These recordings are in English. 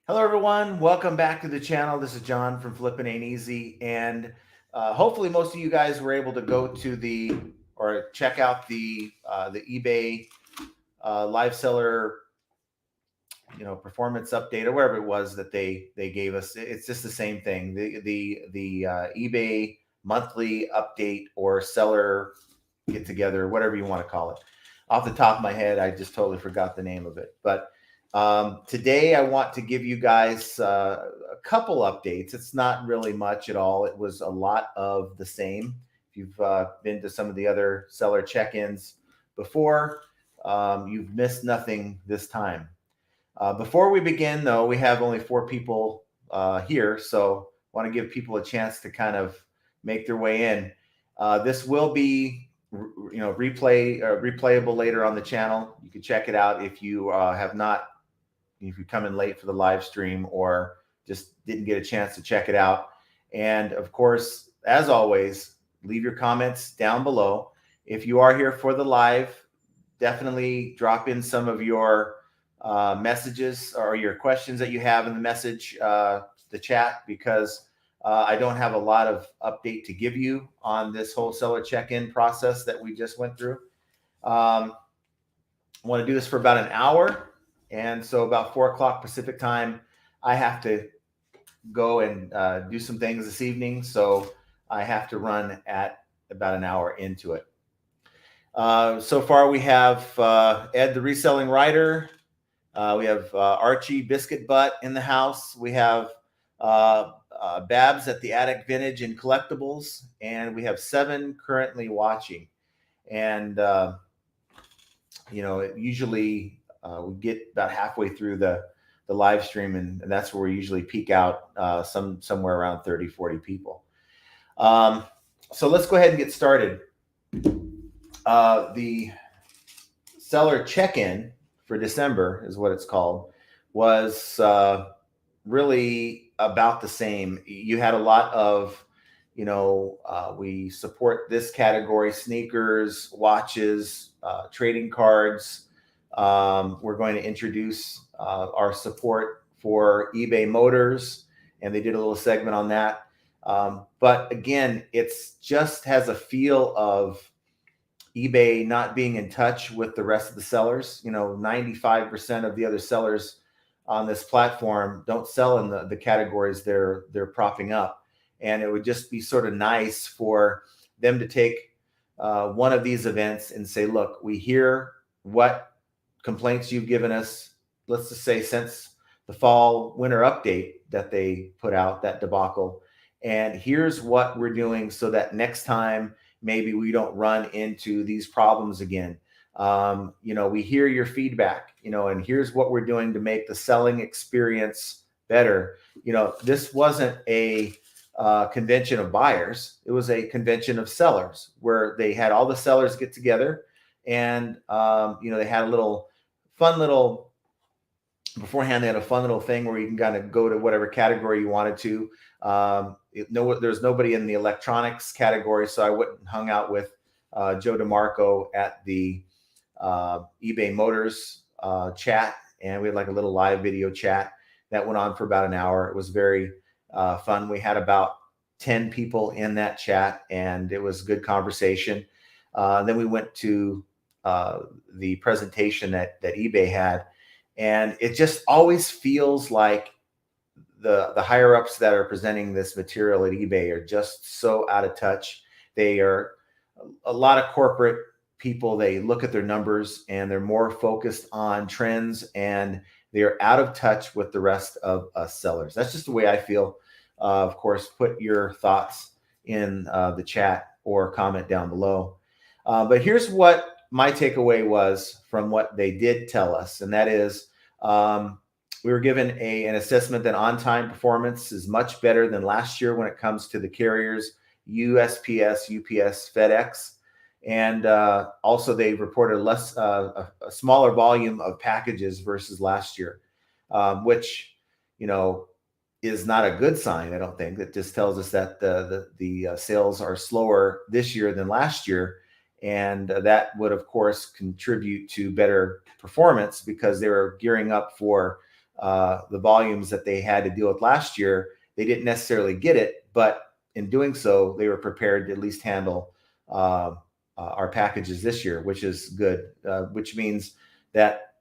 Hello, everyone. Welcome back to the channel. This is John from Flippin' Ain't Easy, and hopefully, most of you guys were able to go to or check out the eBay live seller, performance update or whatever it was that they gave us. It's just the same thing. The eBay monthly update or seller get together, whatever you want to call it. Off the top of my head, I just totally forgot the name of it, but today, I want to give you guys a couple updates. It's not really much at all. It was a lot of the same. If you've been to some of the other seller check-ins before, you've missed nothing this time. Before we begin, though, we have only 4 people here, so I want to give people a chance to kind of make their way in. This will be replayable later on the channel. You can check it out if you have not, if you come in late for the live stream or just didn't get a chance to check it out. And of course, as always, leave your comments down below. If you are here for the live, definitely drop in some of your messages or your questions that you have in the chat, because I don't have a lot of update to give you on this whole seller check-in process that we just went through. I want to do this for about an hour. And so about 4 o'clock Pacific time, I have to go and do some things this evening. So I have to run at about an hour into it. So far, we have Ed, the reselling writer. We have Archie Biscuit Butt in the house. We have Babs at the Attic Vintage and Collectibles. And we have 7 currently watching. And, usually we get about halfway through the live stream, and that's where we usually peak out somewhere around 30, 40 people. So let's go ahead and get started. The seller check-in for December is what it's called, was really about the same. You had a lot of, we support this category: sneakers, watches, trading cards. We're going to introduce our support for eBay Motors, and they did a little segment on that. But again, it's just has a feel of eBay not being in touch with the rest of the sellers. 95% of the other sellers on this platform don't sell in the categories they're propping up. And it would just be sort of nice for them to take one of these events and say, look, we hear what complaints you've given us, let's just say since the fall winter update that they put out, that debacle. And here's what we're doing so that next time, maybe we don't run into these problems again. We hear your feedback, and here's what we're doing to make the selling experience better. This wasn't a convention of buyers. It was a convention of sellers where they had all the sellers get together, and, they had beforehand, they had a fun little thing where you can kind of go to whatever category you wanted to. There's nobody in the electronics category, so I went and hung out with Joe DeMarco at the eBay Motors chat, and we had like a little live video chat that went on for about an hour. It was very fun. We had about 10 people in that chat, and it was good conversation. Then we went to the presentation that eBay had, and it just always feels like the higher ups that are presenting this material at eBay are just so out of touch. They are a lot of corporate people. They look at their numbers and they're more focused on trends, and they're out of touch with the rest of us sellers. That's just the way I feel. Of course, put your thoughts in the chat or comment down below. But here's what my takeaway was from what they did tell us, and that is we were given an assessment that on-time performance is much better than last year when it comes to the carriers USPS, UPS, FedEx, and also they reported a smaller volume of packages versus last year, which is not a good sign. I don't think. That just tells us that the sales are slower this year than last year. And that would, of course, contribute to better performance because they were gearing up for the volumes that they had to deal with last year, they didn't necessarily get it, but in doing so, they were prepared to at least handle our packages this year, which is good, which means that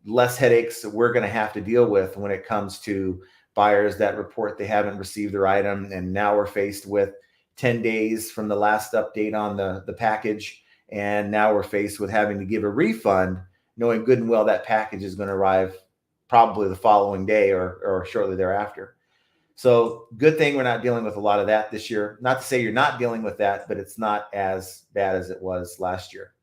less headaches that we're going to have to deal with when it comes to buyers that report they haven't received their item. And now we're faced with 10 days from the last update on the package. And now we're faced with having to give a refund, knowing good and well that package is going to arrive probably the following day or shortly thereafter. So good thing we're not dealing with a lot of that this year. Not to say you're not dealing with that, but it's not as bad as it was last year.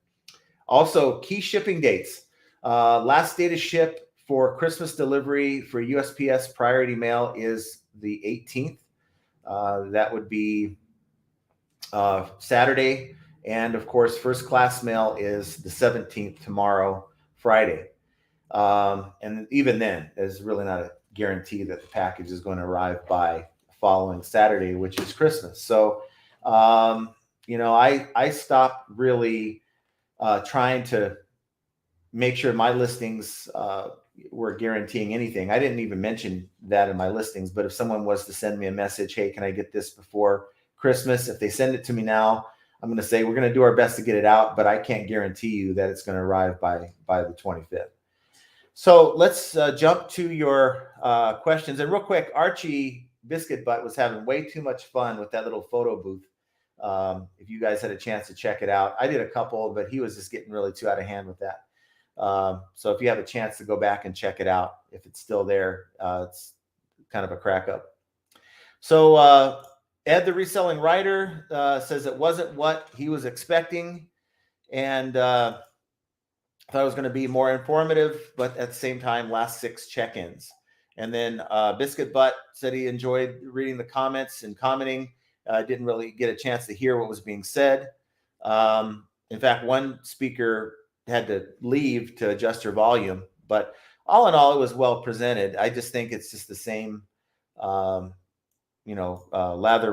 Also, key shipping dates. Last day to ship for Christmas delivery for USPS Priority Mail is the 18th. That would be Saturday. And of course, first class mail is the 17th, tomorrow, Friday. And even then, there's really not a guarantee that the package is going to arrive by the following Saturday, which is Christmas. So, I stopped really trying to make sure my listings were guaranteeing anything. I didn't even mention that in my listings, but if someone was to send me a message, hey, can I get this before Christmas? If they send it to me now, I'm going to say, we're going to do our best to get it out, but I can't guarantee you that it's going to arrive by the 25th. So let's jump to your questions. And real quick, Archie Biscuit Butt was having way too much fun with that little photo booth. If you guys had a chance to check it out, I did a couple, but he was just getting really too out of hand with that. So if you have a chance to go back and check it out, if it's still there, it's kind of a crack up. So Ed, the reselling writer, says it wasn't what he was expecting, and thought it was going to be more informative, but at the same time, last 6 check-ins. And then Biscuit Butt said he enjoyed reading the comments and commenting. Didn't really get a chance to hear what was being said. In fact, one speaker had to leave to adjust her volume, but all in all, it was well presented. I just think it's just the same, lather,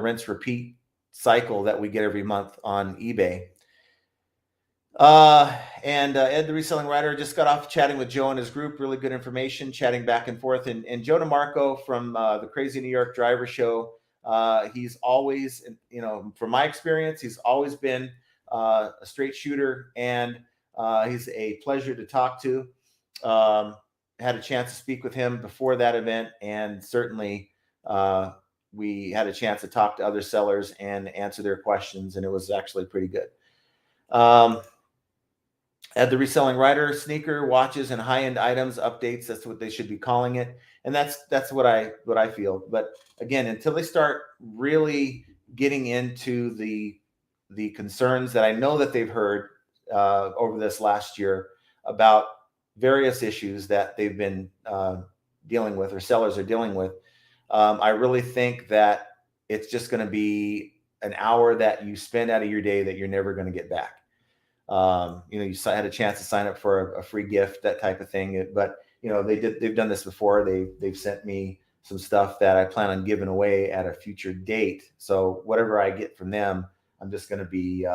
rinse, repeat cycle that we get every month on eBay. And Ed, the reselling writer, just got off chatting with Joe and his group. Really good information, chatting back and forth. And Joe DeMarco from the Crazy New York Driver Show, he's always, from my experience, he's always been a straight shooter, and he's a pleasure to talk to. Had a chance to speak with him before that event, and certainly we had a chance to talk to other sellers and answer their questions, and it was actually pretty good. At the reselling writer, sneaker, watches, and high-end items updates. That's what they should be calling it, and that's what I feel. But again, until they start really getting into the concerns that I know that they've heard over this last year about various issues that they've been dealing with, or sellers are dealing with, I really think that it's just going to be an hour that you spend out of your day that you're never going to get back. You had a chance to sign up for a free gift, that type of thing. But they've done this before. They've sent me some stuff that I plan on giving away at a future date. So whatever I get from them, I'm just going to be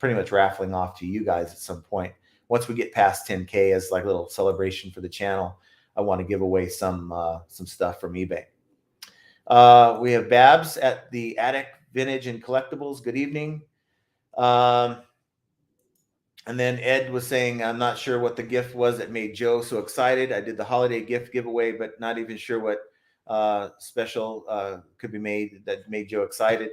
pretty much raffling off to you guys at some point. Once we get past 10K as like a little celebration for the channel, I want to give away some stuff from eBay. We have Babs at the Attic Vintage and Collectibles. Good evening. And then Ed was saying, I'm not sure what the gift was that made Joe so excited. I did the holiday gift giveaway, but not even sure what special could be made that made Joe excited.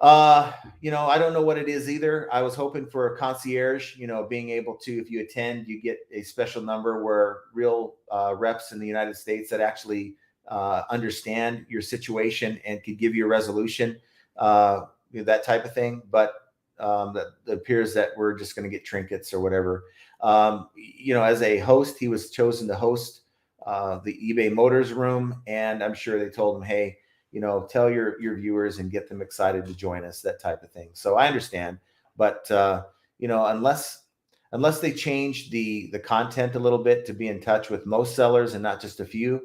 I don't know what it is either. I was hoping for a concierge, being able to, if you attend, you get a special number where real reps in the United States that actually understand your situation and could give you a resolution, that type of thing. But that appears that we're just going to get trinkets or whatever. As a host, he was chosen to host the eBay Motors Room, and I'm sure they told him, hey, tell your viewers and get them excited to join us, that type of thing. So I understand, but unless they change the content a little bit to be in touch with most sellers and not just a few,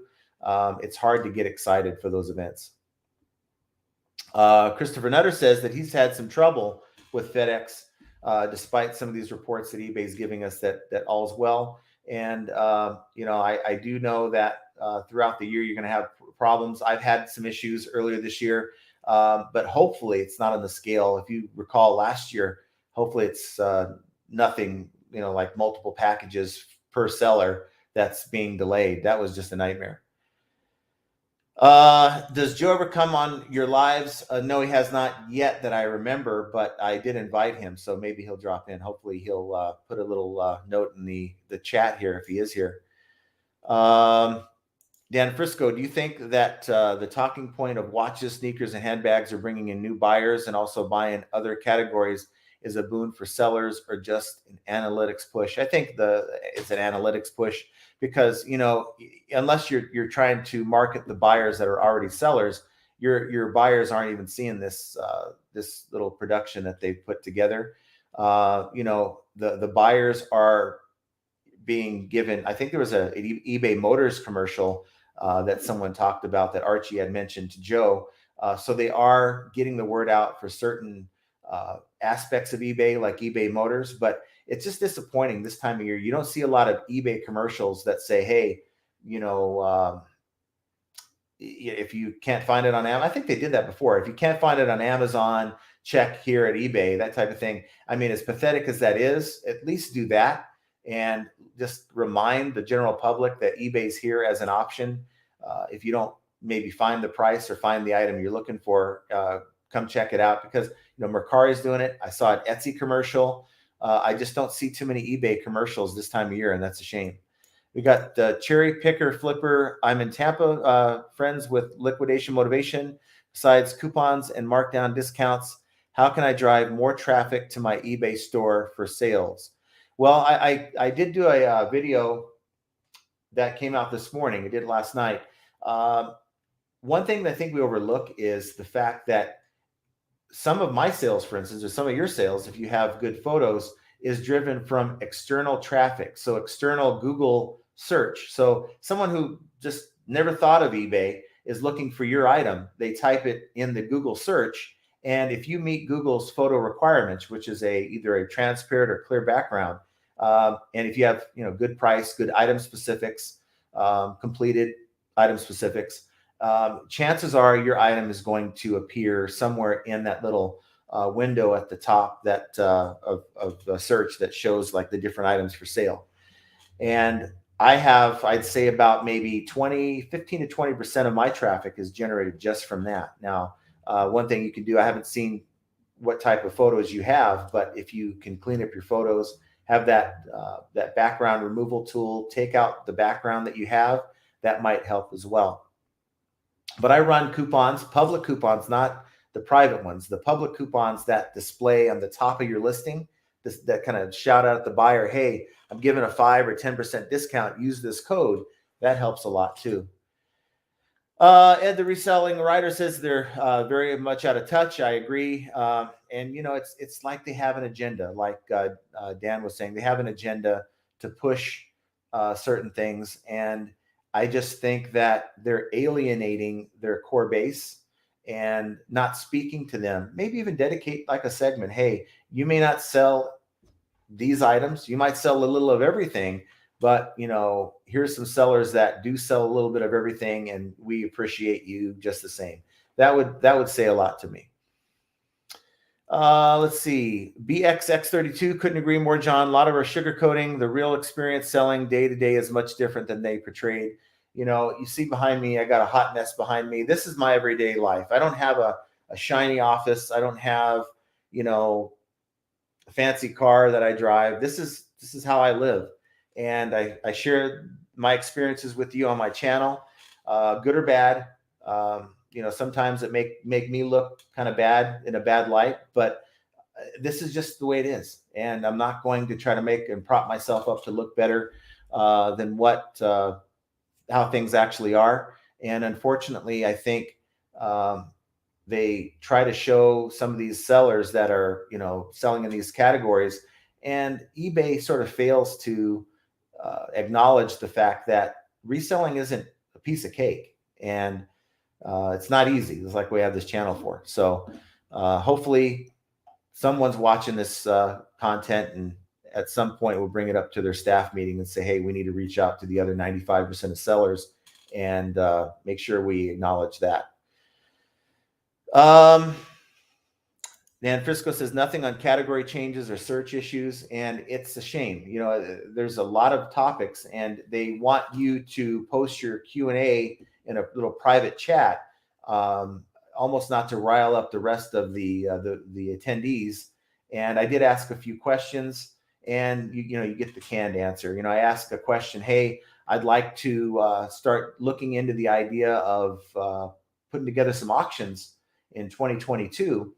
it's hard to get excited for those events. Christopher Nutter says that he's had some trouble with FedEx, despite some of these reports that eBay is giving us that all's well. And I do know that throughout the year you're going to have problems. I've had some issues earlier this year, but hopefully it's not on the scale. If you recall last year, hopefully it's nothing, like multiple packages per seller that's being delayed. That was just a nightmare. Does Joe ever come on your lives? No, he has not yet that I remember, but I did invite him, so maybe he'll drop in. Hopefully he'll put a little note in the chat here if he is here. Dan Frisco, do you think that the talking point of watches, sneakers, and handbags are bringing in new buyers and also buying other categories is a boon for sellers, or just an analytics push? I think it's an analytics push, because unless you're trying to market the buyers that are already sellers, your buyers aren't even seeing this little production that they've put together. The buyers are being given. I think there was an eBay Motors commercial that someone talked about that Archie had mentioned to Joe. So they are getting the word out for certain aspects of eBay, like eBay Motors, but it's just disappointing this time of year. You don't see a lot of eBay commercials that say, hey, if you can't find it on Amazon, I think they did that before. If you can't find it on Amazon, check here at eBay, that type of thing. I mean, as pathetic as that is, at least do that and just remind the general public that eBay's here as an option. If you don't maybe find the price or find the item you're looking for, come check it out, because Mercari's doing it. I saw an Etsy commercial. I just don't see too many eBay commercials this time of year, and that's a shame. We got the Cherry Picker Flipper. I'm in Tampa, friends with liquidation motivation. Besides coupons and markdown discounts, how can I drive more traffic to my eBay store for sales? Well, I did do a video that came out this morning. I did it last night. One thing that I think we overlook is the fact that some of my sales, for instance, or some of your sales, if you have good photos, is driven from external traffic. So external Google search. So someone who just never thought of eBay is looking for your item. They type it in the Google search. And if you meet Google's photo requirements, which is either a transparent or clear background, and if you have good price, good item specifics, completed item specifics, chances are your item is going to appear somewhere in that little window at the top of the search that shows like the different items for sale. And I'd say about maybe 15 to 20% of my traffic is generated just from that. Now, one thing you can do, I haven't seen what type of photos you have, but if you can clean up your photos, have that background removal tool, take out the background that you have, that might help as well. But I run coupons, public coupons, not the private ones, the public coupons that display on the top of your listing, that kind of shout out at the buyer, hey, I'm giving a 5 or 10% discount, use this code. That helps a lot too. Ed, the reselling writer, says they're very much out of touch. I agree. And it's like they have an agenda, like Dan was saying, they have an agenda to push certain things. And I just think that they're alienating their core base and not speaking to them. Maybe even dedicate like a segment. Hey, you may not sell these items. You might sell a little of everything, but here's some sellers that do sell a little bit of everything, and we appreciate you just the same. That would say a lot to me. Let's see. BXX32, couldn't agree more, John. A lot of our sugarcoating. The real experience selling day to day is much different than they portrayed. You see behind me, I got a hot mess behind me. This is my everyday life. I don't have a shiny office. I don't have, a fancy car that I drive. This is how I live. And I share my experiences with you on my channel, good or bad. Sometimes it make me look kind of bad in a bad light, but this is just the way it is. And I'm not going to try to make and prop myself up to look better than how things actually are. And unfortunately, I think they try to show some of these sellers that are, selling in these categories, and eBay sort of fails to acknowledge the fact that reselling isn't a piece of cake, and it's not easy. It's like we have this channel for. So hopefully someone's watching this content, and at some point we'll bring it up to their staff meeting and say, hey, we need to reach out to the other 95% of sellers and make sure we acknowledge that. Dan Frisco says nothing on category changes or search issues, and it's a shame. There's a lot of topics, and they want you to post your Q&A in a little private chat, almost not to rile up the rest of the attendees. And I did ask a few questions, and you get the canned answer. I asked a question, hey, I'd like to start looking into the idea of putting together some auctions in 2022.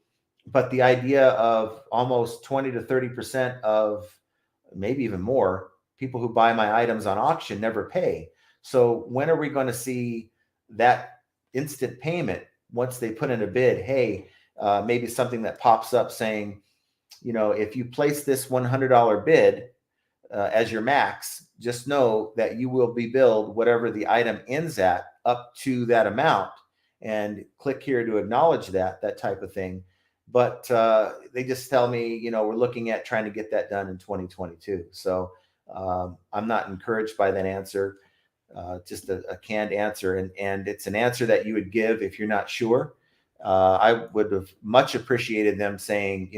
But the idea of almost 20 to 30% of, maybe even more, people who buy my items on auction never pay. So when are we going to see that instant payment once they put in a bid? Hey, maybe something that pops up saying, if you place this $100 bid as your max, just know that you will be billed whatever the item ends at up to that amount, and click here to acknowledge that type of thing. But they just tell me, we're looking at trying to get that done in 2022. So I'm not encouraged by that answer. Just a canned answer. And it's an answer that you would give if you're not sure. I would have much appreciated them saying,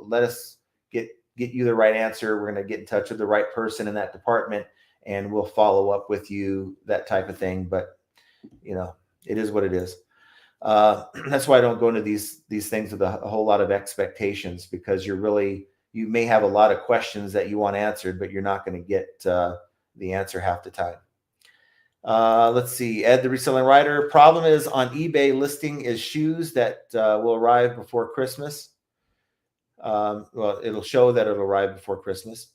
let us get you the right answer. We're going to get in touch with the right person in that department, and we'll follow up with you, that type of thing. But, it is what it is. That's why I don't go into these things with a whole lot of expectations, because you may have a lot of questions that you want answered, but you're not going to get the answer half the time. Let's see. Ed, the reselling writer. Problem is on eBay listing is shoes that will arrive before Christmas. Well, it'll show that it'll arrive before Christmas.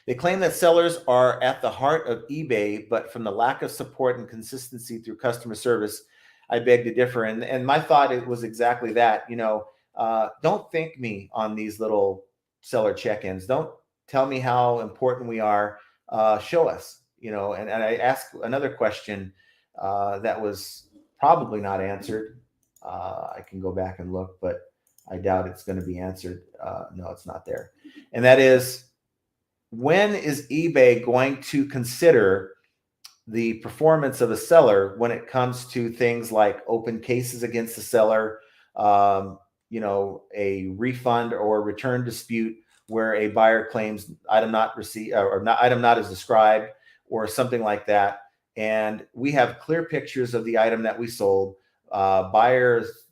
They claim that sellers are at the heart of eBay, but from the lack of support and consistency through customer service, I beg to differ. And my thought, it was exactly that. Don't thank me on these little seller check-ins. Don't tell me how important we are. Show us. And I asked another question that was probably not answered. I can go back and look, but I doubt it's going to be answered. No, it's not there. And that is, when is eBay going to consider the performance of a seller when it comes to things like open cases against the seller, a refund or return dispute where a buyer claims item not received or item not as described, or something like that, and we have clear pictures of the item that we sold. Buyers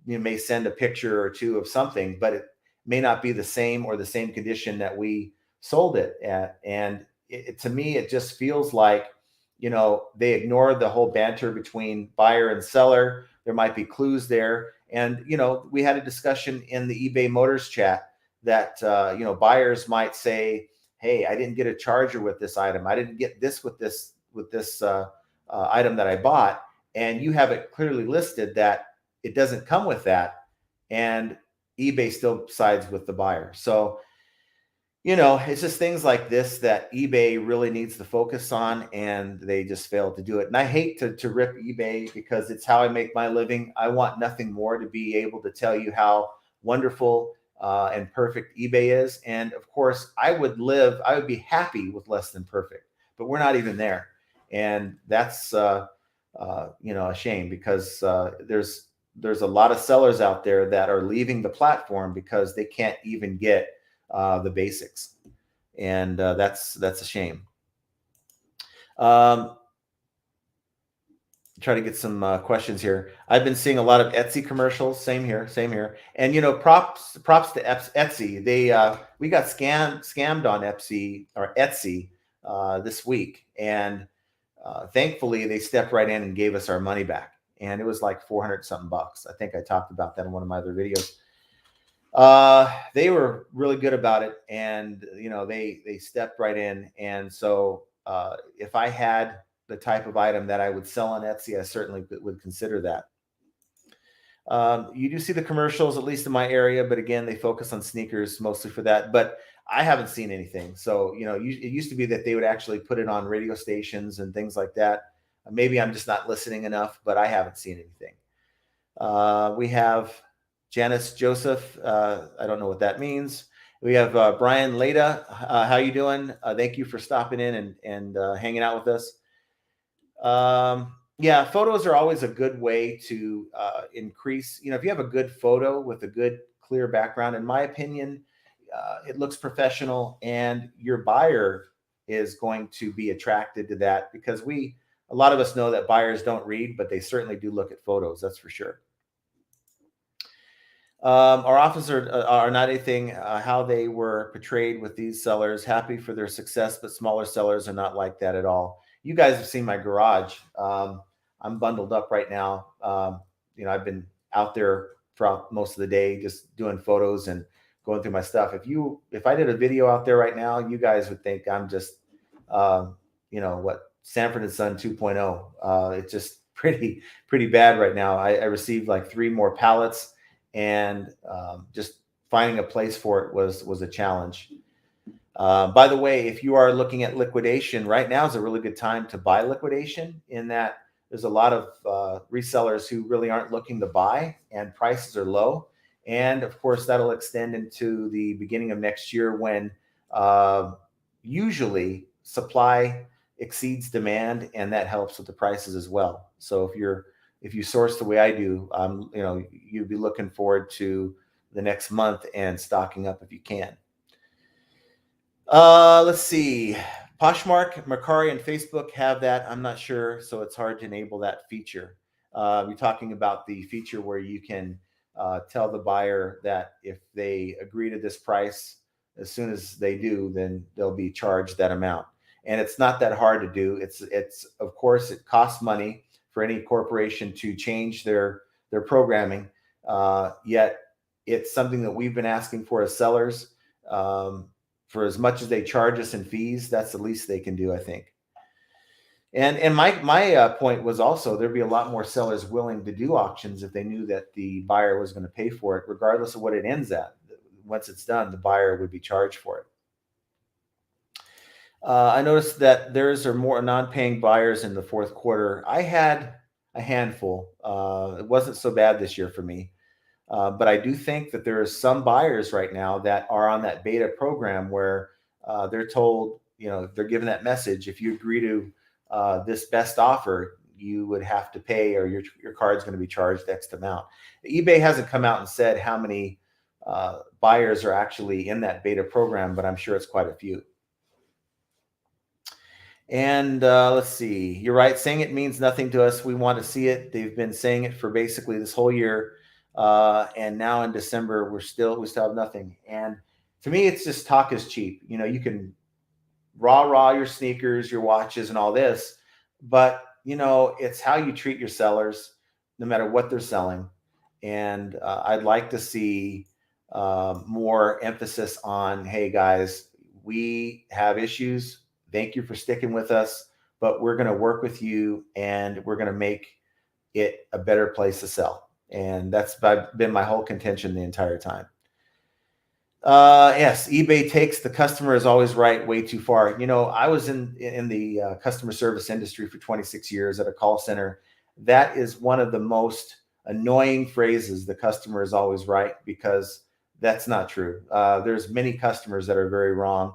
may send a picture or two of something, but it may not be the same or the same condition that we sold it at. And to me, it just feels like, they ignore the whole banter between buyer and seller. There might be clues there. And, we had a discussion in the eBay Motors chat that, buyers might say, hey, I didn't get a charger with this item. I didn't get this with this item that I bought. And you have it clearly listed that it doesn't come with that. And eBay still sides with the buyer. So, it's just things like this that eBay really needs to focus on, and they just failed to do it. And I hate to rip eBay, because it's how I make my living. I want nothing more to be able to tell you how wonderful and perfect eBay is. And of course, I would be happy with less than perfect, but we're not even there. And that's, a shame, because there's a lot of sellers out there that are leaving the platform because they can't even get the basics. And that's a shame. Try to get some questions here. I've been seeing a lot of Etsy commercials. Same here. And props to Etsy. We got scammed on Etsy this week, and thankfully they stepped right in and gave us our money back. And it was like 400 something bucks. I think I talked about that in one of my other videos. They were really good about it, and they stepped right in. And so if I had the type of item that I would sell on Etsy, I certainly would consider that. You do see the commercials, at least in my area, but again, they focus on sneakers mostly for that. But I haven't seen anything. So, it used to be that they would actually put it on radio stations and things like that. Maybe I'm just not listening enough, but I haven't seen anything. We have Janice Joseph. I don't know what that means. We have Brian Leda. How you doing? Thank you for stopping in and hanging out with us. Yeah, photos are always a good way to increase. If you have a good photo with a good clear background, in my opinion, it looks professional, and your buyer is going to be attracted to that because a lot of us know that buyers don't read, but they certainly do look at photos. That's for sure. Our officers are not anything how they were portrayed with these sellers. Happy for their success, but smaller sellers are not like that at all. You guys have seen my garage. I'm bundled up right now. I've been out there throughout most of the day, just doing photos and going through my stuff. If I did a video out there right now, you guys would think I'm just, what Sanford and Son 2.0. It's just pretty bad right now. I received like 3 more pallets, and just finding a place for it was a challenge. By the way, if you are looking at liquidation, right now is a really good time to buy liquidation, in that there's a lot of resellers who really aren't looking to buy, and prices are low. And of course, that'll extend into the beginning of next year, when usually supply exceeds demand, and that helps with the prices as well. So if you source the way I do, you'd be looking forward to the next month and stocking up if you can. Let's see. Poshmark, Mercari, and Facebook have that. I'm not sure, so it's hard to enable that feature. You're talking about the feature where you can tell the buyer that if they agree to this price, as soon as they do, then they'll be charged that amount. And it's not that hard to do. It's of course, it costs money for any corporation to change their programming. Yet it's something that we've been asking for as sellers. For as much as they charge us in fees, that's the least they can do, I think. And my point was also, there'd be a lot more sellers willing to do auctions if they knew that the buyer was going to pay for it, regardless of what it ends at. Once it's done, the buyer would be charged for it. I noticed that there's more non-paying buyers in the fourth quarter. I had a handful. It wasn't so bad this year for me. But I do think that there are some buyers right now that are on that beta program where they're told, they're given that message: if you agree to this best offer, you would have to pay, or your card's going to be charged X amount. eBay hasn't come out and said how many buyers are actually in that beta program, but I'm sure it's quite a few. And let's see. You're right. Saying it means nothing to us. We want to see it. They've been saying it for basically this whole year. And now in December, we still have nothing. And to me, it's just talk is cheap. You can raw your sneakers, your watches, and all this, but it's how you treat your sellers, no matter what they're selling. And I'd like to see more emphasis on, hey guys, we have issues. Thank you for sticking with us, but we're going to work with you, and we're going to make it a better place to sell. And that's been my whole contention the entire time. Yes, eBay takes the customer is always right way too far. I was in the customer service industry for 26 years at a call center. That is one of the most annoying phrases, the customer is always right, because that's not true. There's many customers that are very wrong.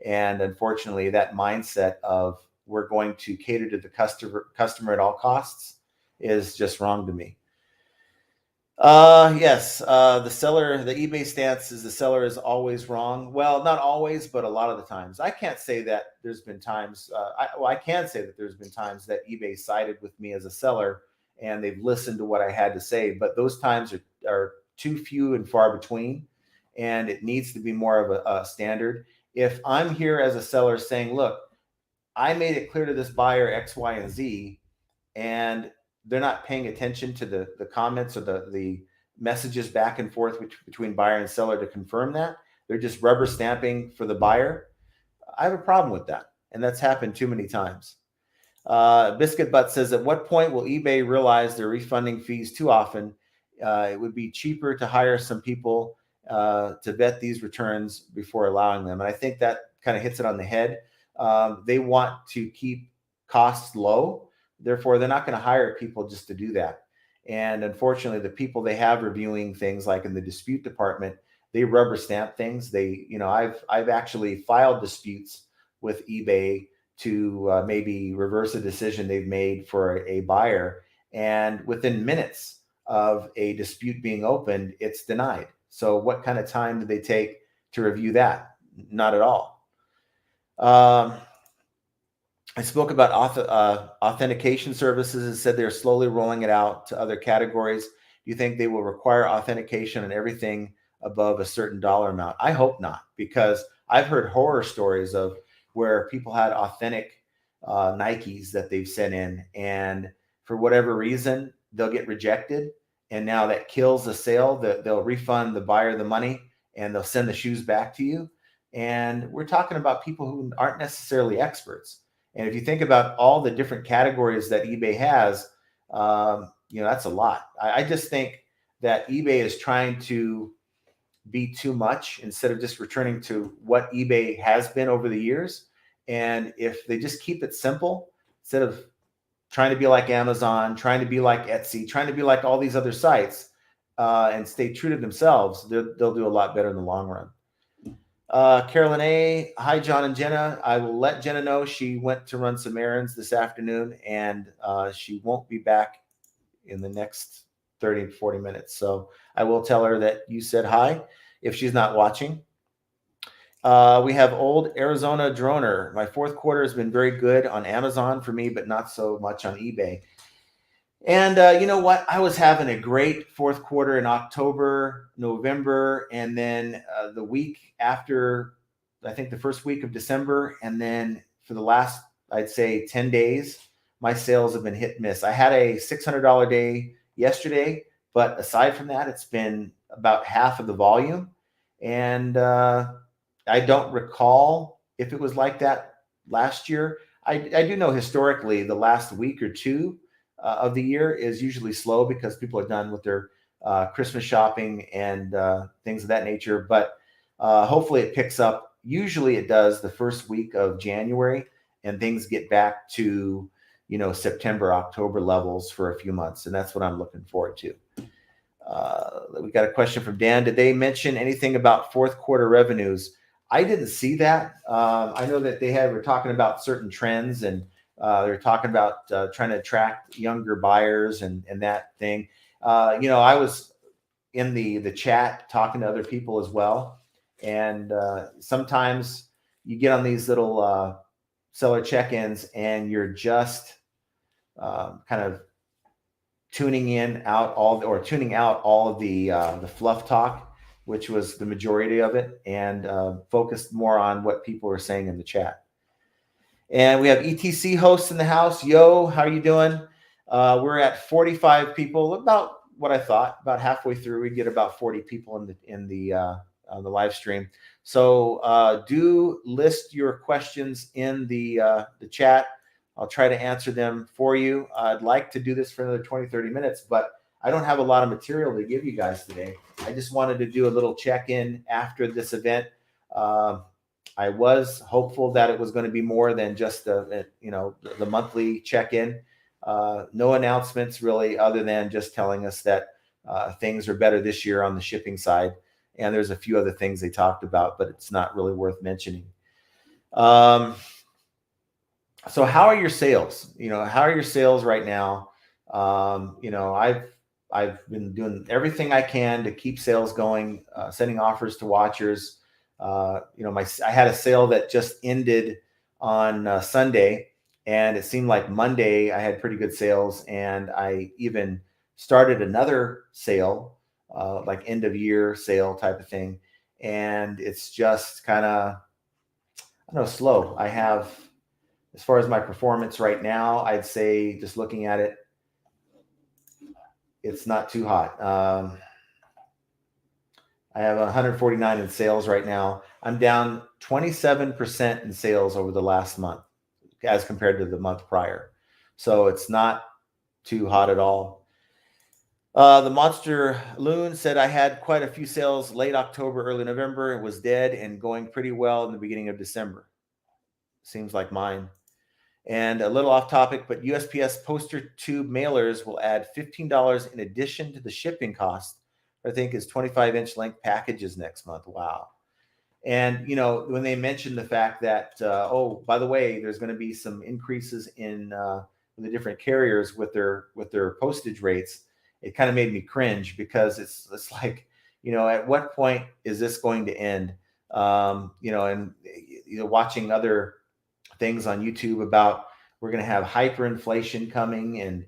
And unfortunately, that mindset of we're going to cater to the customer at all costs is just wrong to me. Yes, the eBay stance is the seller is always wrong. Well, not always, but a lot of the times. I can't say that there's been times, I can say that there's been times that eBay sided with me as a seller, and they've listened to what I had to say, but those times are too few and far between, and it needs to be more of a standard. If I'm here as a seller saying, look, I made it clear to this buyer X, Y, and Z, and they're not paying attention to the comments or the messages back and forth between buyer and seller to confirm that, they're just rubber stamping for the buyer, I have a problem with that. And that's happened too many times. Biscuit Butt says, at what point will eBay realize they're refunding fees too often? It would be cheaper to hire some people to vet these returns before allowing them. And I think that kind of hits it on the head. They want to keep costs low. Therefore, they're not going to hire people just to do that. And unfortunately, the people they have reviewing things, like in the dispute department, they rubber stamp things. I've actually filed disputes with eBay to maybe reverse a decision they've made for a buyer. And within minutes of a dispute being opened, it's denied. So what kind of time did they take to review that? Not at all. I spoke about authentication services and said they're slowly rolling it out to other categories. Do you think they will require authentication on everything above a certain dollar amount? I hope not, because I've heard horror stories of where people had authentic Nikes that they've sent in, and for whatever reason, they'll get rejected. And now that kills the sale. They'll refund the buyer the money and they'll send the shoes back to you. And we're talking about people who aren't necessarily experts. And if you think about all the different categories that eBay has, that's a lot. I just think that eBay is trying to be too much instead of just returning to what eBay has been over the years. And if they just keep it simple, instead of trying to be like Amazon, trying to be like Etsy, trying to be like all these other sites, and stay true to themselves, they'll do a lot better in the long run. Carolyn A. Hi, John and Jenna. I will let Jenna know she went to run some errands this afternoon, and she won't be back in the next 30 to 40 minutes. So I will tell her that you said hi if she's not watching. We have Old Arizona Droner. My fourth quarter has been very good on Amazon for me, but not so much on eBay. And you know what? I was having a great fourth quarter in October, November, and then the week after, I think the first week of December. And then for the last, I'd say 10 days, my sales have been hit and miss. I had a $600 day yesterday, but aside from that, it's been about half of the volume. And I don't recall if it was like that last year. I do know historically the last week or two of the year is usually slow because people are done with their Christmas shopping and things of that nature. But hopefully it picks up. Usually it does the first week of January, and things get back to, September, October levels for a few months. And that's what I'm looking forward to. We got a question from Dan. Did they mention anything about fourth quarter revenues? I didn't see that. I know that were talking about certain trends, and they're talking about trying to attract younger buyers and that thing. I was in the chat talking to other people as well. And sometimes you get on these little seller check-ins and you're just kind of tuning out all of the fluff talk, which was the majority of it, and focused more on what people were saying in the chat. And we have ETC hosts in the house. Yo, how are you doing? We're at 45 people, about what I thought. About halfway through, we get about 40 people in the live stream. So do list your questions in the chat. I'll try to answer them for you. I'd like to do this for another 20, 30 minutes, but I don't have a lot of material to give you guys today. I just wanted to do a little check-in after this event. I was hopeful that it was going to be more than just the monthly check-in. No announcements really, other than just telling us that things are better this year on the shipping side. And there's a few other things they talked about, but it's not really worth mentioning. So how are your sales? How are your sales right now? I've been doing everything I can to keep sales going, sending offers to watchers. I had a sale that just ended on Sunday, and it seemed like Monday I had pretty good sales, and I even started another sale, like end of year sale type of thing. And it's just kind of, slow. I have, as far as my performance right now, I'd say just looking at it, it's not too hot. I have 149 in sales right now. I'm down 27% in sales over the last month as compared to the month prior. So it's not too hot at all. The Monster Loon said, I had quite a few sales late October, early November. It was dead and going pretty well in the beginning of December. Seems like mine. And a little off topic, but USPS poster tube mailers will add $15 in addition to the shipping cost. I think is 25-inch length packages next month. Wow. And, you know, when they mentioned the fact that, oh, by the way, there's going to be some increases in the different carriers with their postage rates, it kind of made me cringe, because it's like, you know, at what point is this going to end? You know, and you know, watching other things on YouTube about we're going to have hyperinflation coming, and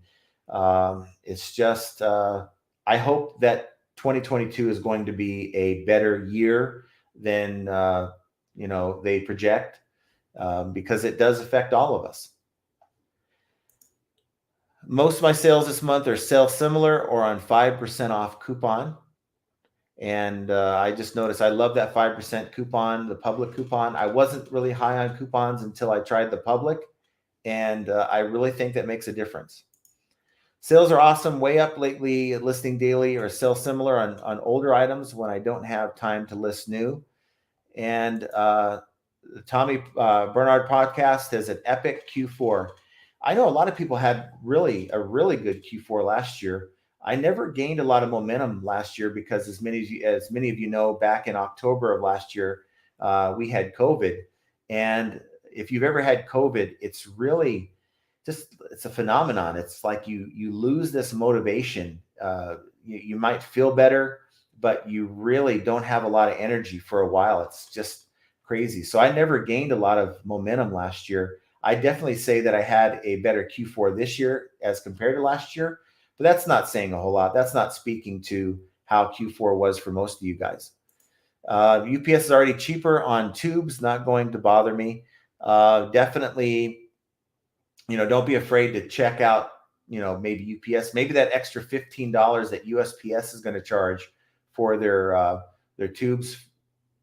it's just I hope that 2022 is going to be a better year than you know, they project, because it does affect all of us. Most of my sales this month are sell similar or on 5% off coupon. And I just noticed I love that 5% coupon, the public coupon. I wasn't really high on coupons until I tried the public, and I really think that makes a difference. Sales are awesome, way up lately, listing daily or sell similar on older items when I don't have time to list new. And the Tommy Bernard podcast has an epic Q4. I know a lot of people had a really good Q4 last year. I never gained a lot of momentum last year because, as many of you know, back in October of last year, we had COVID. And if you've ever had COVID, it's really it's a phenomenon. It's like you lose this motivation. You might feel better, but you really don't have a lot of energy for a while. It's just crazy. So I never gained a lot of momentum last year. I definitely say that I had a better Q4 this year as compared to last year, but that's not saying a whole lot. That's not speaking to how Q4 was for most of you guys. UPS is already cheaper on tubes, not going to bother me. Definitely, you know, don't be afraid to check out, you know, maybe UPS, maybe that extra $15 that USPS is going to charge for their tubes.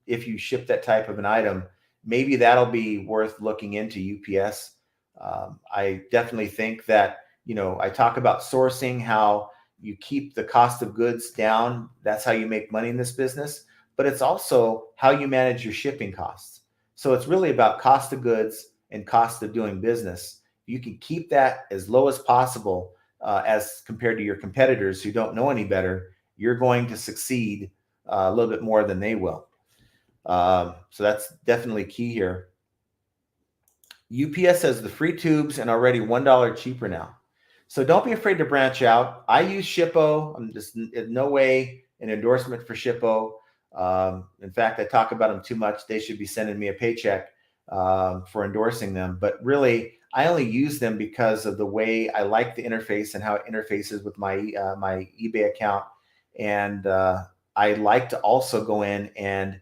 If you ship that type of an item, maybe that'll be worth looking into UPS. I definitely think that, you know, I talk about sourcing, how you keep the cost of goods down. That's how you make money in this business, but it's also how you manage your shipping costs. So it's really about cost of goods and cost of doing business. You can keep that as low as possible, as compared to your competitors who don't know any better. You're going to succeed a little bit more than they will. So that's definitely key here. UPS has the free tubes and already $1 cheaper now. So don't be afraid to branch out. I use Shippo. I'm just in no way an endorsement for Shippo. In fact, I talk about them too much. They should be sending me a paycheck for endorsing them. But really, I only use them because of the way I like the interface and how it interfaces with my my eBay account. And I like to also go in and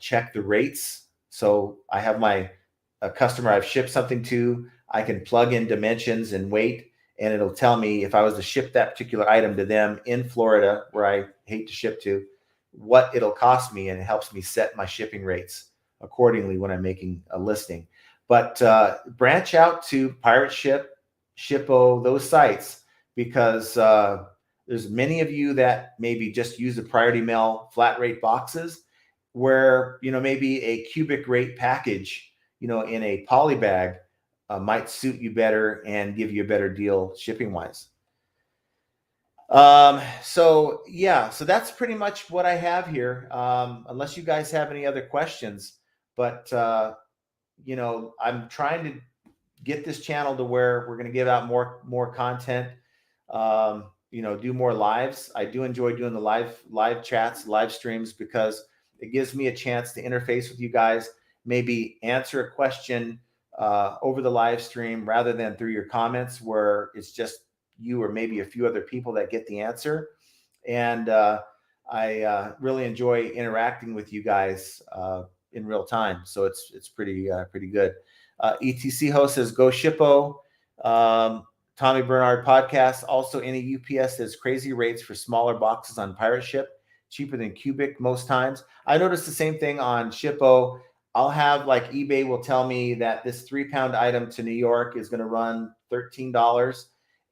check the rates. So I have a customer I've shipped something to, I can plug in dimensions and weight, and it'll tell me if I was to ship that particular item to them in Florida, where I hate to ship to, what it'll cost me, and it helps me set my shipping rates accordingly when I'm making a listing. But branch out to Pirate Ship, Shippo, those sites, because there's many of you that maybe just use the priority mail flat rate boxes, where, you know, maybe a cubic rate package, you know, in a poly bag might suit you better and give you a better deal shipping wise. So yeah, so that's pretty much what I have here. Unless you guys have any other questions, but you know, I'm trying to get this channel to where we're going to give out more content. You know, do more lives. I do enjoy doing the live chats, live streams, because it gives me a chance to interface with you guys, maybe answer a question over the live stream rather than through your comments, where it's just you or maybe a few other people that get the answer. And I really enjoy interacting with you guys in real time. So it's pretty good. ETC host says, go Shippo. Tommy Bernard podcast. Also, any UPS has crazy rates for smaller boxes on Pirate Ship, cheaper than cubic most times. I noticed the same thing on Shippo. I'll have, like, eBay will tell me that this 3-pound item to New York is going to run $13.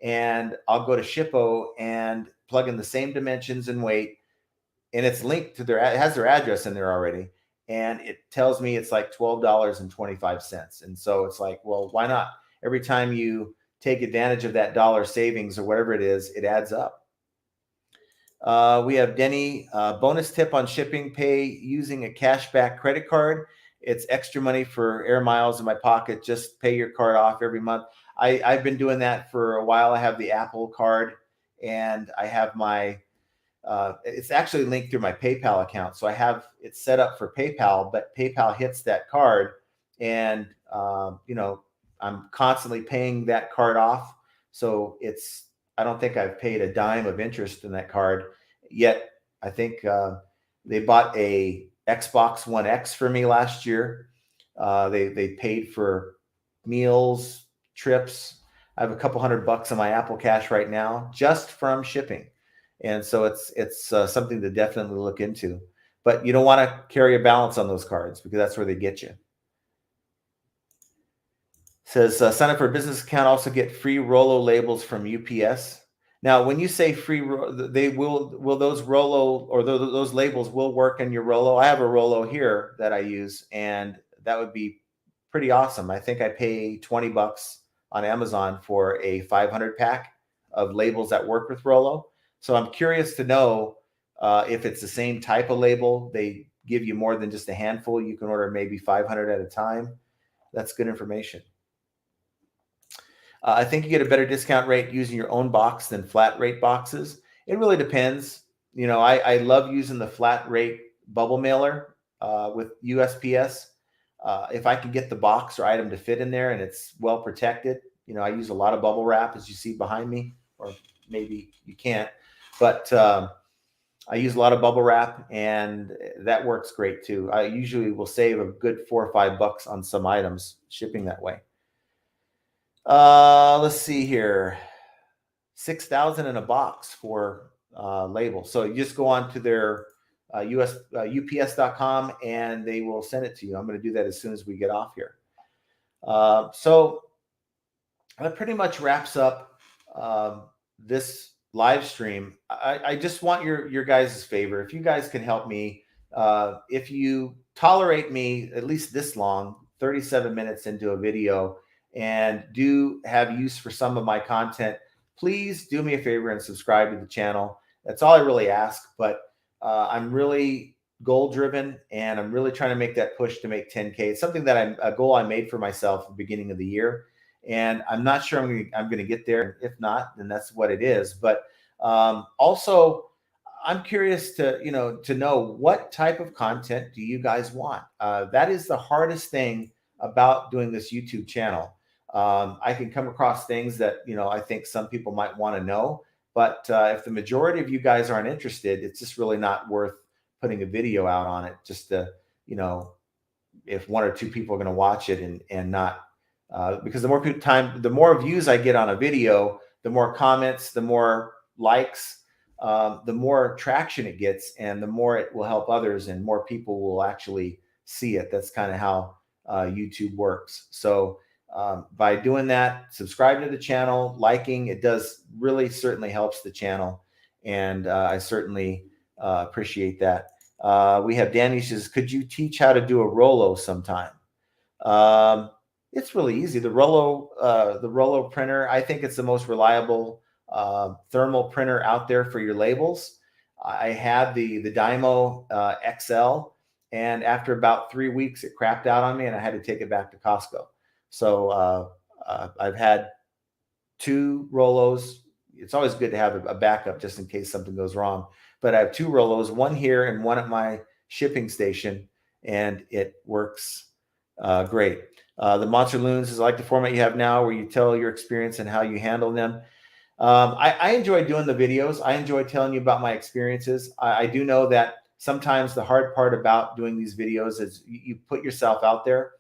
And I'll go to Shippo and plug in the same dimensions and weight, and it's linked to it has their address in there already. And it tells me it's like $12.25. And so it's like, well, why not? Every time you take advantage of that dollar savings or whatever it is, it adds up. We have Denny, bonus tip on shipping: pay using a cashback credit card. It's extra money for air miles in my pocket. Just pay your card off every month. I've been doing that for a while. I have the Apple card, and I have my it's actually linked through my PayPal account. So I have it set up for PayPal, but PayPal hits that card, and I'm constantly paying that card off. So I don't think I've paid a dime of interest in that card yet. I think they bought a Xbox One X for me last year. They paid for meals, trips. I have a couple $100 in my Apple Cash right now just from shipping. And so it's something to definitely look into. But you don't want to carry a balance on those cards because that's where they get you. Says sign up for a business account, also get free Rollo labels from UPS. Now, when you say free, they will those Rollo or those labels will work in your Rollo. I have a Rollo here that I use, and that would be pretty awesome. I think I pay $20 on Amazon for a 500 pack of labels that work with Rollo. So I'm curious to know if it's the same type of label. They give you more than just a handful. You can order maybe 500 at a time. That's good information. I think you get a better discount rate using your own box than flat rate boxes. It really depends. I love using the flat rate bubble mailer with USPS. If I can get the box or item to fit in there and it's well protected, I use a lot of bubble wrap, as you see behind me, or maybe you can't, but I use a lot of bubble wrap, and that works great too. I usually will save a good $4 or $5 on some items shipping that way. Let's see here. 6,000 in a box for labels. So you just go on to their ups.com and they will send it to you. I'm going to do that as soon as we get off here. So that pretty much wraps up this live stream. I just want your guys' favor. If you guys can help me, if you tolerate me at least this long, 37 minutes into a video, and do have use for some of my content, please do me a favor and subscribe to the channel. That's all I really ask, but I'm really goal driven, and I'm really trying to make that push to make 10K. It's something that a goal I made for myself at the beginning of the year, and I'm not sure I'm going to get there. If not, then that's what it is. But also, I'm curious to know what type of content do you guys want. That is the hardest thing about doing this YouTube channel. I can come across things that, I think some people might want to know, but if the majority of you guys aren't interested, it's just really not worth putting a video out on it just to, if one or two people are going to watch it and not, because the more views I get on a video, the more comments, the more likes, the more traction it gets, and the more it will help others and more people will actually see it. That's kind of how YouTube works. So by doing that, subscribing to the channel, liking, it does really certainly helps the channel. And I certainly appreciate that. We have Danny says, could you teach how to do a Rollo sometime? It's really easy. The Rollo printer, I think it's the most reliable thermal printer out there for your labels. I had the Dymo XL, and after about 3 weeks, it crapped out on me, and I had to take it back to Costco. So I've had 2 Rollos. It's always good to have a backup just in case something goes wrong. But I have 2 Rollos, one here and one at my shipping station, and it works great. The Monster Loons is like the format you have now, where you tell your experience and how you handle them. I enjoy doing the videos. I enjoy telling you about my experiences. I do know that sometimes the hard part about doing these videos is you put yourself out there.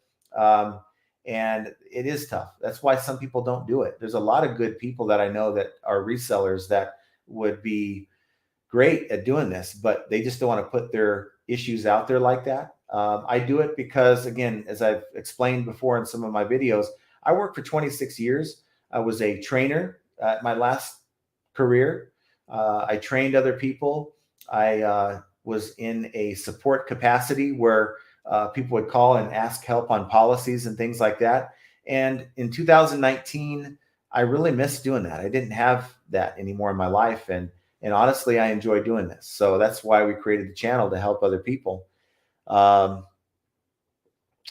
And it is tough. That's why some people don't do it. There's a lot of good people that I know that are resellers that would be great at doing this, but they just don't want to put their issues out there like that. I do it because, again, as I've explained before in some of my videos, I worked for 26 years. I was a trainer at my last career. I trained other people. I was in a support capacity where people would call and ask help on policies and things like that. And in 2019, I really missed doing that. I didn't have that anymore in my life. And And honestly, I enjoy doing this. So that's why we created the channel, to help other people. Um,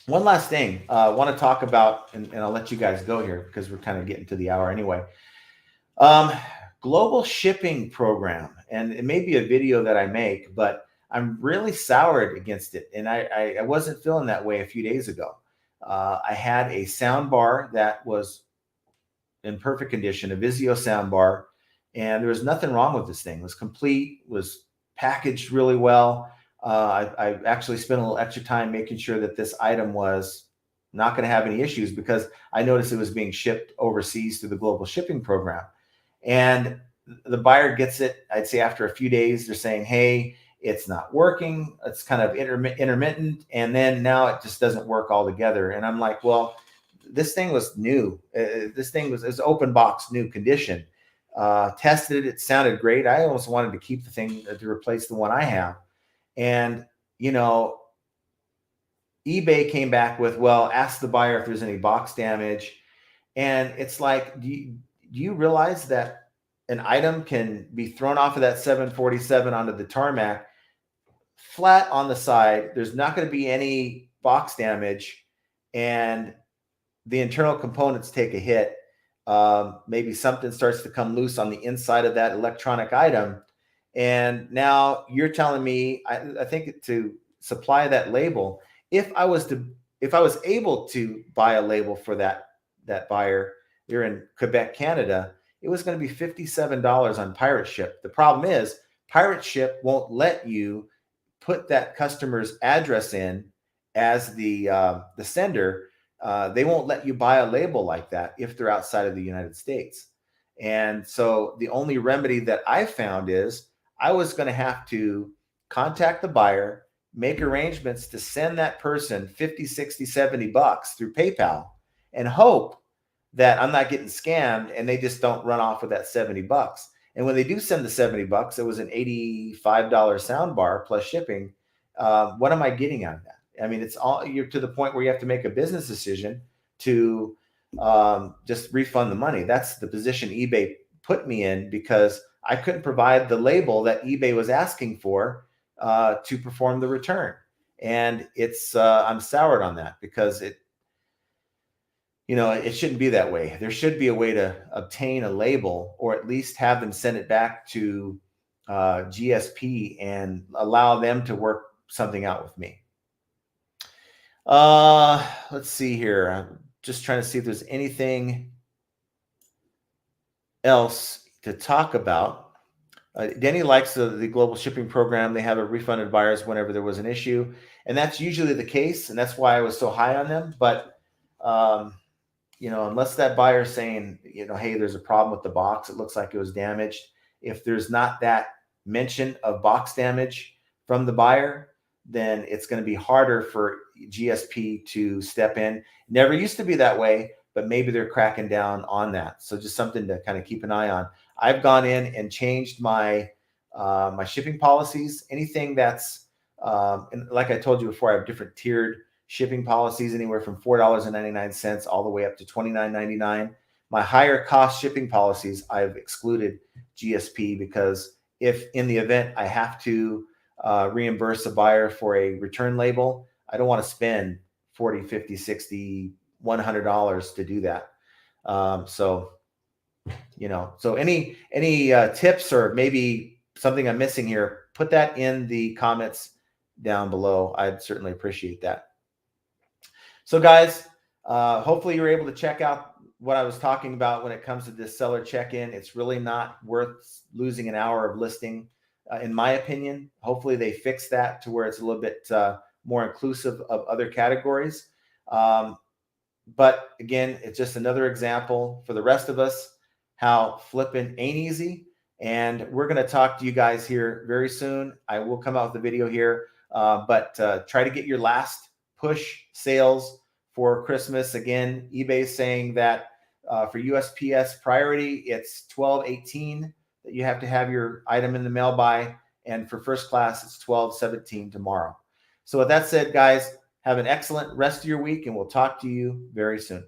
one last thing I want to talk about, and I'll let you guys go here because we're kind of getting to the hour anyway. Um, Global shipping program, and it may be a video that I make, but I'm really soured against it, and I wasn't feeling that way a few days ago. I had a sound bar that was in perfect condition, a Vizio sound bar, and there was nothing wrong with this thing. It was complete, was packaged really well. I actually spent a little extra time making sure that this item was not going to have any issues, because I noticed it was being shipped overseas through the global shipping program. And the buyer gets it, I'd say after a few days, they're saying, hey, it's not working. It's kind of intermittent. And then now it just doesn't work altogether. And I'm like, well, this thing was new. This thing was open box, new condition. Tested it. It sounded great. I almost wanted to keep the thing to replace the one I have. And, you know, eBay came back with, well, ask the buyer if there's any box damage. And it's like, do you realize that an item can be thrown off of that 747 onto the tarmac flat on the side? There's not going to be any box damage, and the internal components take a hit. Maybe something starts to come loose on the inside of that electronic item. And now you're telling me, I think, to supply that label, if I was able to buy a label for that buyer, you're in Quebec, Canada, it was going to be $57 on Pirate Ship. The problem is Pirate Ship won't let you put that customer's address in as the sender. They won't let you buy a label like that if they're outside of the United States. And so the only remedy that I found is I was going to have to contact the buyer, make arrangements to send that person 50, 60, 70 bucks through PayPal, and hope that I'm not getting scammed and they just don't run off with that 70 bucks. And when they do send the 70 bucks, it was an $85 sound bar plus shipping. What am I getting out of that? I mean, it's all, you're to the point where you have to make a business decision to just refund the money. That's the position eBay put me in, because I couldn't provide the label that eBay was asking for to perform the return. And it's I'm soured on that, because it shouldn't be that way. There should be a way to obtain a label, or at least have them send it back to GSP and allow them to work something out with me. Let's see here. I'm just trying to see if there's anything else to talk about. Denny likes the global shipping program. They have a refunded buyers whenever there was an issue, and that's usually the case, and that's why I was so high on them. But unless that buyer is saying, hey, there's a problem with the box, it looks like it was damaged. If there's not that mention of box damage from the buyer, then it's going to be harder for GSP to step in. Never used to be that way, but maybe they're cracking down on that. So just something to kind of keep an eye on. I've gone in and changed my my shipping policies. Anything that's and like I told you before, I have different tiered shipping policies, anywhere from $4.99 all the way up to $29.99. My higher cost shipping policies, I've excluded GSP, because if in the event I have to reimburse a buyer for a return label, I don't want to spend $40, $50, $60, $100 to do that. So any tips, or maybe something I'm missing here, put that in the comments down below. I'd certainly appreciate that. So guys, hopefully you were able to check out what I was talking about when it comes to this seller check-in. It's really not worth losing an hour of listing, in my opinion. Hopefully they fix that to where it's a little bit more inclusive of other categories. But again, it's just another example for the rest of us how flipping ain't easy. And we're going to talk to you guys here very soon. I will come out with a video here, but try to get your last push sales for Christmas. Again, eBay is saying that for USPS priority, it's 12/18 that you have to have your item in the mail by. And for first class, it's 12/17 tomorrow. So with that said, guys, have an excellent rest of your week, and we'll talk to you very soon.